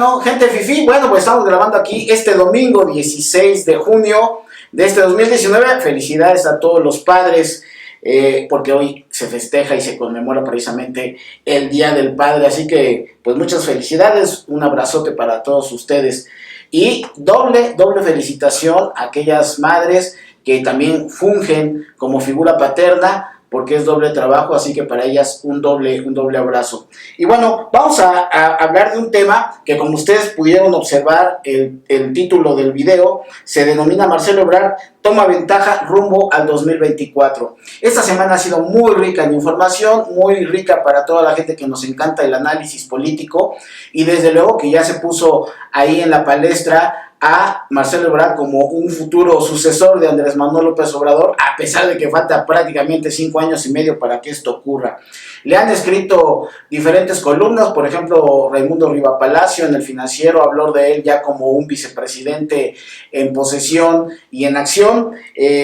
bueno, gente fifí, bueno, pues estamos grabando aquí este domingo 16 de junio de este 2019. Felicidades a todos los padres, porque hoy se festeja y se conmemora precisamente el Día del Padre. Así que, pues muchas felicidades, un abrazote para todos ustedes. Y doble felicitación a aquellas madres que también fungen como figura paterna, porque es doble trabajo, así que para ellas un doble abrazo. Y bueno, vamos a hablar de un tema que, como ustedes pudieron observar el título del video, se denomina Marcelo Ebrard toma ventaja rumbo al 2024. Esta semana ha sido muy rica en información, muy rica para toda la gente que nos encanta el análisis político, y desde luego que ya se puso ahí en la palestra a Marcelo Ebrard como un futuro sucesor de Andrés Manuel López Obrador, a pesar de que falta prácticamente 5 años y medio para que esto ocurra. Le han escrito diferentes columnas, por ejemplo, Raimundo Riva Palacio en El Financiero habló de él ya como un vicepresidente en posesión y en acción.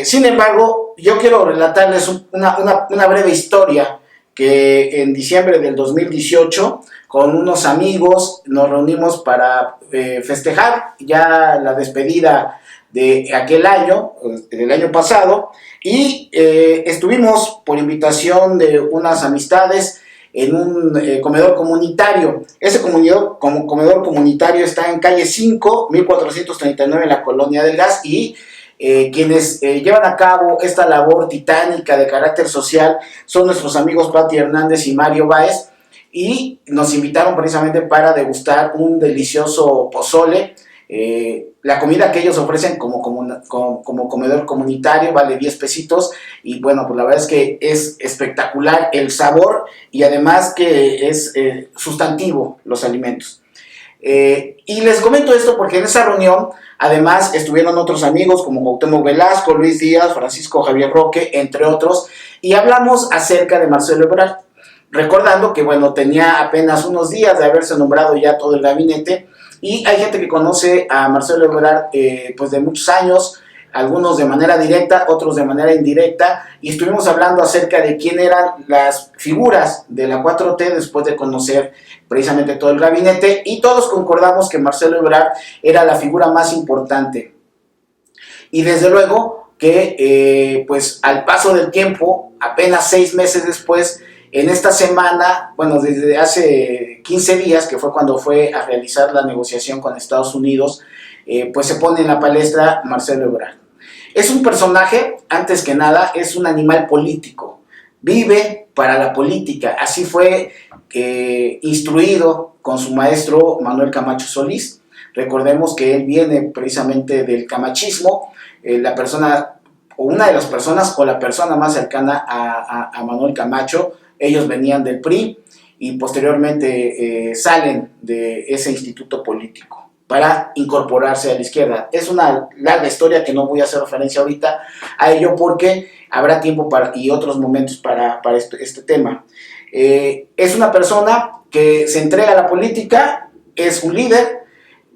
Sin embargo, yo quiero relatarles una breve historia que en diciembre del 2018, con unos amigos, nos reunimos para festejar ya la despedida de aquel año, del año pasado, y estuvimos por invitación de unas amistades en un comedor comunitario. Ese comedor comunitario está en calle 5, 1439, en la Colonia del Gas, y quienes llevan a cabo esta labor titánica de carácter social son nuestros amigos Pati Hernández y Mario Báez, y nos invitaron precisamente para degustar un delicioso pozole. La comida que ellos ofrecen como comedor comunitario vale 10 pesitos, y bueno, pues la verdad es que es espectacular el sabor, y además que es sustantivo los alimentos. Y les comento esto porque en esa reunión además estuvieron otros amigos como Cuauhtémoc Velasco, Luis Díaz, Francisco Javier Roque, entre otros, y hablamos acerca de Marcelo Ebrard, recordando que, bueno, tenía apenas unos días de haberse nombrado ya todo el gabinete, y hay gente que conoce a Marcelo Ebrard pues de muchos años, algunos de manera directa, otros de manera indirecta, y estuvimos hablando acerca de quién eran las figuras de la 4T después de conocer precisamente todo el gabinete, y todos concordamos que Marcelo Ebrard era la figura más importante. Y desde luego que pues al paso del tiempo, apenas 6 meses después, en esta semana, bueno, desde hace 15 días, que fue cuando fue a realizar la negociación con Estados Unidos, pues se pone en la palestra Marcelo Ebrard. Es un personaje, antes que nada, es un animal político, vive para la política, así fue instruido con su maestro Manuel Camacho Solís. Recordemos que él viene precisamente del camachismo, la persona, o una de las personas, o la persona más cercana a Manuel Camacho. Ellos venían del PRI y posteriormente salen de ese instituto político para incorporarse a la izquierda. Es una larga historia que no voy a hacer referencia ahorita a ello, porque habrá tiempo y otros momentos para este tema. Es una persona que se entrega a la política, es un líder,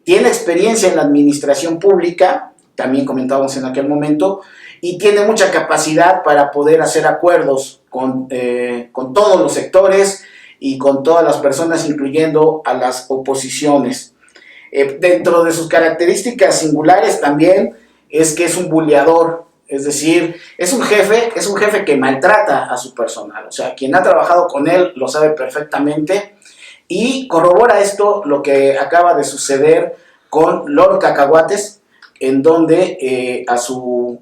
tiene experiencia en la administración pública, también comentábamos en aquel momento, y tiene mucha capacidad para poder hacer acuerdos con todos los sectores y con todas las personas, incluyendo a las oposiciones. Dentro de sus características singulares también es que es un buleador, es decir, es un jefe que maltrata a su personal. O sea, quien ha trabajado con él lo sabe perfectamente, y corrobora esto lo que acaba de suceder con Lord Cacahuates, en donde a su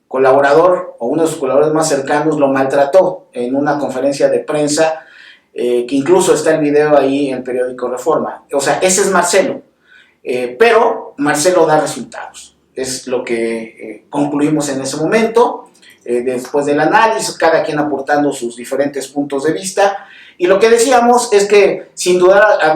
colaborador, o uno de sus colaboradores más cercanos, lo maltrató en una conferencia de prensa, que incluso está el video ahí en el periódico Reforma. O sea, ese es Marcelo, pero Marcelo da resultados, es lo que concluimos en ese momento, después del análisis, cada quien aportando sus diferentes puntos de vista. Y lo que decíamos es que, sin lugar a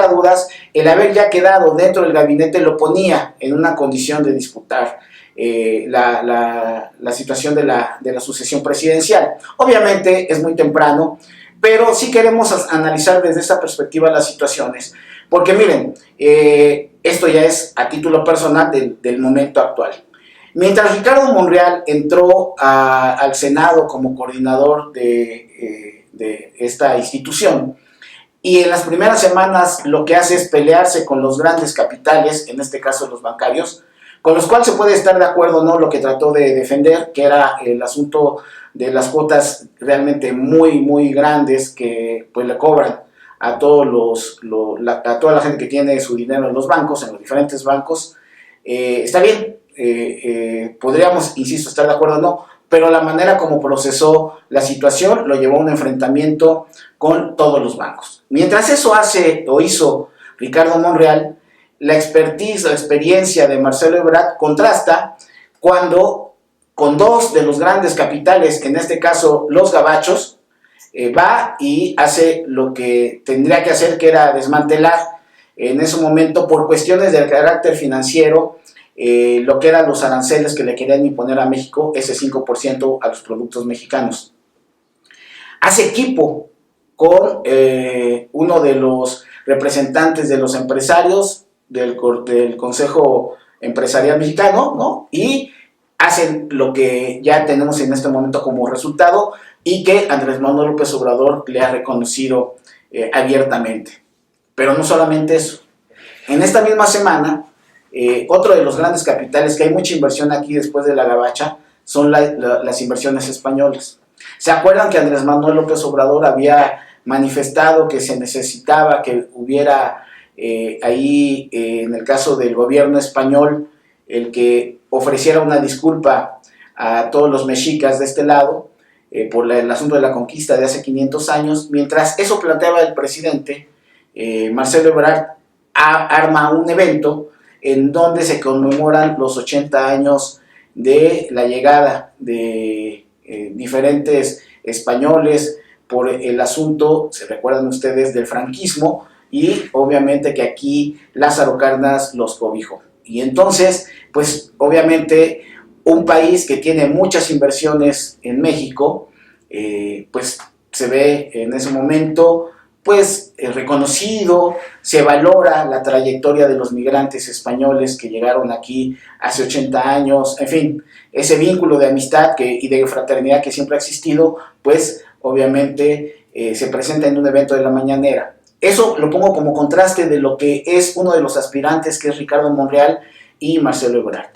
dudas, el haber ya quedado dentro del gabinete lo ponía en una condición de disputar la situación de la sucesión presidencial. Obviamente es muy temprano, pero sí queremos analizar desde esta perspectiva las situaciones, porque miren, esto ya es a título personal del momento actual. Mientras Ricardo Monreal entró al Senado como coordinador de esta institución, y en las primeras semanas lo que hace es pelearse con los grandes capitales, en este caso los bancarios, con los cuales se puede estar de acuerdo o no, lo que trató de defender, que era el asunto de las cuotas realmente muy grandes que pues le cobran a todos a toda la gente que tiene su dinero en los bancos, en los diferentes bancos. Está bien, podríamos, insisto, estar de acuerdo o no, pero la manera como procesó la situación lo llevó a un enfrentamiento con todos los bancos. Mientras eso hizo Ricardo Monreal, la expertise, la experiencia de Marcelo Ebrard contrasta cuando con dos de los grandes capitales, en este caso los gabachos, va y hace lo que tendría que hacer, que era desmantelar en ese momento, por cuestiones de carácter financiero, lo que eran los aranceles que le querían imponer a México, ese 5% a los productos mexicanos. Hace equipo con uno de los representantes de los empresarios del Consejo Empresarial Mexicano, ¿no? Y hacen lo que ya tenemos en este momento como resultado y que Andrés Manuel López Obrador le ha reconocido abiertamente. Pero no solamente eso. En esta misma semana, otro de los grandes capitales, que hay mucha inversión aquí después de la gabacha, son las inversiones españolas. ¿Se acuerdan que Andrés Manuel López Obrador había manifestado que se necesitaba que hubiera ahí, en el caso del gobierno español, el que ofreciera una disculpa a todos los mexicas de este lado por el asunto de la conquista de hace 500 años? Mientras eso planteaba el presidente, Marcelo Ebrard arma un evento en donde se conmemoran los 80 años de la llegada de diferentes españoles por el asunto, se recuerdan ustedes, del franquismo, y obviamente que aquí Lázaro Cárdenas los cobijó. Y entonces, pues obviamente un país que tiene muchas inversiones en México, pues se ve en ese momento pues reconocido, se valora la trayectoria de los migrantes españoles que llegaron aquí hace 80 años, en fin, ese vínculo de amistad y de fraternidad que siempre ha existido, pues obviamente se presenta en un evento de la mañanera. Eso lo pongo como contraste de lo que es uno de los aspirantes, que es Ricardo Monreal y Marcelo Ebrard.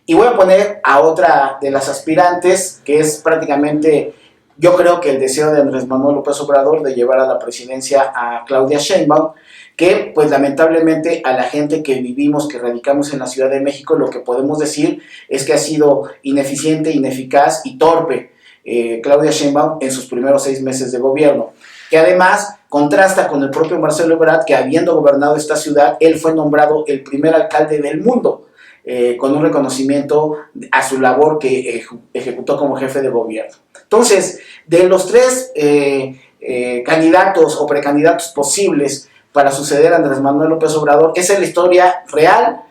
Y voy a poner a otra de las aspirantes, que es prácticamente, yo creo que el deseo de Andrés Manuel López Obrador de llevar a la presidencia a Claudia Sheinbaum, que pues lamentablemente a la gente que vivimos, que radicamos en la Ciudad de México, lo que podemos decir es que ha sido ineficiente, ineficaz y torpe Claudia Sheinbaum en sus primeros 6 meses de gobierno, que además contrasta con el propio Marcelo Ebrard, que habiendo gobernado esta ciudad, él fue nombrado el primer alcalde del mundo, con un reconocimiento a su labor que ejecutó como jefe de gobierno. Entonces, de los 3 candidatos o precandidatos posibles para suceder a Andrés Manuel López Obrador, esa es la historia real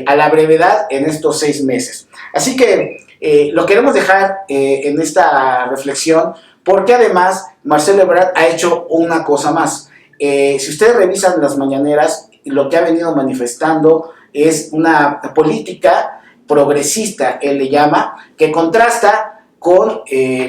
a la brevedad en estos 6 meses. Así que lo queremos dejar en esta reflexión, porque además Marcelo Ebrard ha hecho una cosa más. Si ustedes revisan las mañaneras, lo que ha venido manifestando es una política progresista, él le llama, que contrasta con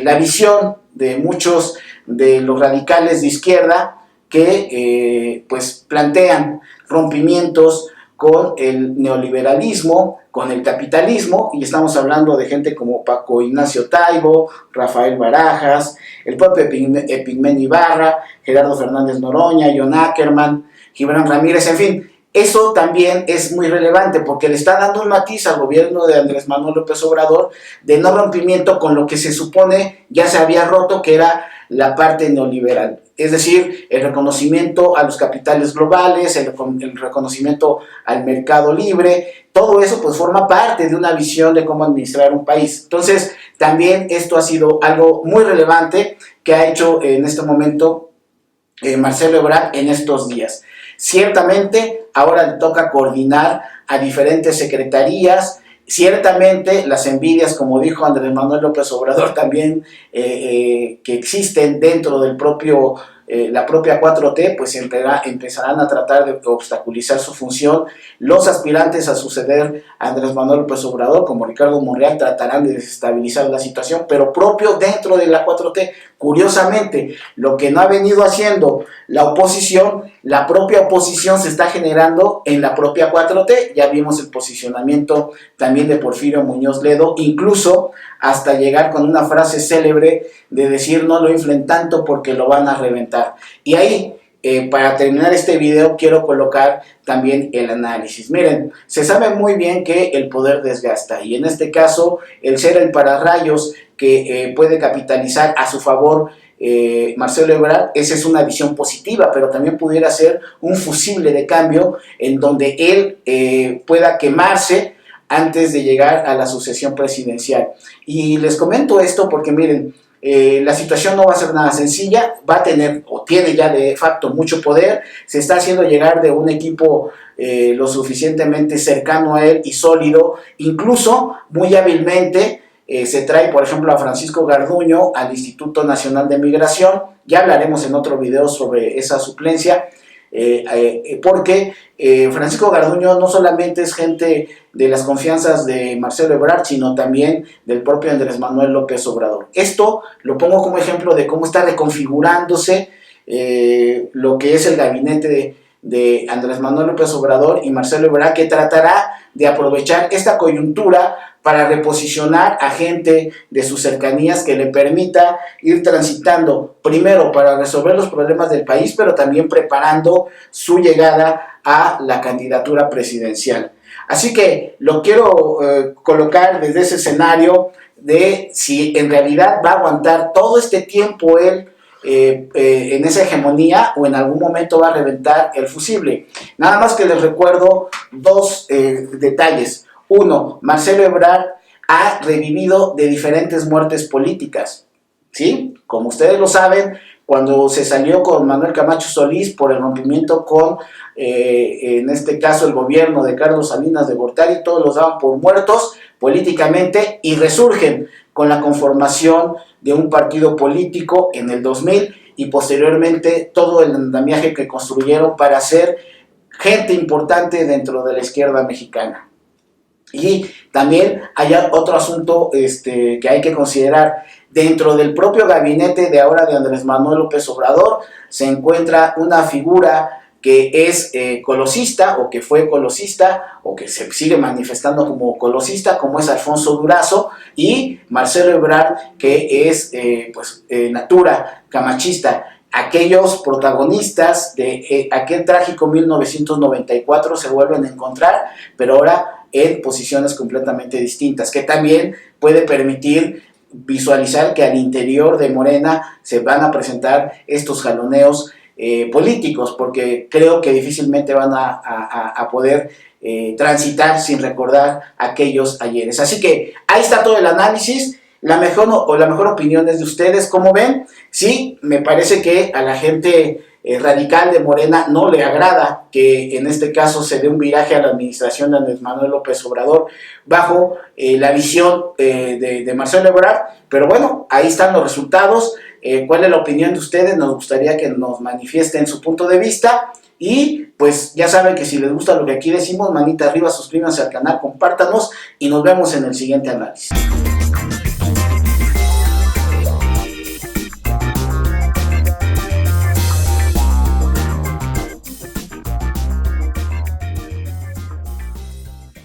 la visión de muchos de los radicales de izquierda que pues plantean rompimientos con el neoliberalismo, con el capitalismo, y estamos hablando de gente como Paco Ignacio Taibo, Rafael Barajas, el propio Epigmenio Ibarra, Gerardo Fernández Noroña, John Ackerman, Gibran Ramírez, en fin. Eso también es muy relevante porque le está dando un matiz al gobierno de Andrés Manuel López Obrador de no rompimiento con lo que se supone ya se había roto, que era la parte neoliberal. Es decir, el reconocimiento a los capitales globales, el reconocimiento al mercado libre, todo eso pues forma parte de una visión de cómo administrar un país. Entonces, también esto ha sido algo muy relevante que ha hecho en este momento Marcelo Ebrard en estos días. Ciertamente, ahora le toca coordinar a diferentes secretarías. Ciertamente, las envidias, como dijo Andrés Manuel López Obrador, también que existen dentro del propio, la propia 4T, pues empezarán a tratar de obstaculizar su función. Los aspirantes a suceder a Andrés Manuel López Obrador, como Ricardo Monreal, tratarán de desestabilizar la situación, pero propio dentro de la 4T. Curiosamente, lo que no ha venido haciendo la oposición, la propia oposición se está generando en la propia 4T. Ya vimos el posicionamiento también de Porfirio Muñoz Ledo, incluso hasta llegar con una frase célebre de decir no lo inflen tanto porque lo van a reventar. Y ahí, para terminar este video, quiero colocar también el análisis. Miren, se sabe muy bien que el poder desgasta, y en este caso, el ser el pararrayos que puede capitalizar a su favor Marcelo Ebrard, esa es una visión positiva, pero también pudiera ser un fusible de cambio en donde él pueda quemarse antes de llegar a la sucesión presidencial. Y les comento esto porque miren, la situación no va a ser nada sencilla, va a tener o tiene ya de facto mucho poder, se está haciendo llegar de un equipo lo suficientemente cercano a él y sólido, incluso muy hábilmente. Se trae, por ejemplo, a Francisco Garduño al Instituto Nacional de Migración. Ya hablaremos en otro video sobre esa suplencia, porque Francisco Garduño no solamente es gente de las confianzas de Marcelo Ebrard, sino también del propio Andrés Manuel López Obrador. Esto lo pongo como ejemplo de cómo está reconfigurándose lo que es el gabinete de Andrés Manuel López Obrador y Marcelo Ebrard, que tratará de aprovechar esta coyuntura para reposicionar a gente de sus cercanías que le permita ir transitando, primero para resolver los problemas del país, pero también preparando su llegada a la candidatura presidencial. Así que lo quiero colocar desde ese escenario de si en realidad va a aguantar todo este tiempo él en esa hegemonía, o en algún momento va a reventar el fusible. Nada más que les recuerdo dos detalles. Uno, Marcelo Ebrard ha revivido de diferentes muertes políticas, ¿sí? Como ustedes lo saben, cuando se salió con Manuel Camacho Solís por el rompimiento con, en este caso, el gobierno de Carlos Salinas de Gortari, todos los daban por muertos políticamente y resurgen con la conformación de un partido político en el 2000 y posteriormente todo el andamiaje que construyeron para ser gente importante dentro de la izquierda mexicana. Y también hay otro asunto que hay que considerar. Dentro del propio gabinete de ahora de Andrés Manuel López Obrador se encuentra una figura que es colosista, o que fue colosista, o que se sigue manifestando como colosista, como es Alfonso Durazo, y Marcelo Ebrard, que es natura camachista. Aquellos protagonistas de aquel trágico 1994 se vuelven a encontrar, pero ahora en posiciones completamente distintas, que también puede permitir visualizar que al interior de Morena se van a presentar estos jaloneos políticos, porque creo que difícilmente van a poder transitar sin recordar aquellos ayeres. Así que ahí está todo el análisis. La mejor opinión es de ustedes. ¿Cómo ven? Sí, me parece que a la gente radical de Morena no le agrada que en este caso se dé un viraje a la administración de Andrés Manuel López Obrador bajo la visión de Marcelo Ebrard, pero bueno, ahí están los resultados. ¿Cuál es la opinión de ustedes? Nos gustaría que nos manifiesten su punto de vista. Y pues ya saben que si les gusta lo que aquí decimos, manita arriba, suscríbanse al canal, compártanos y nos vemos en el siguiente análisis.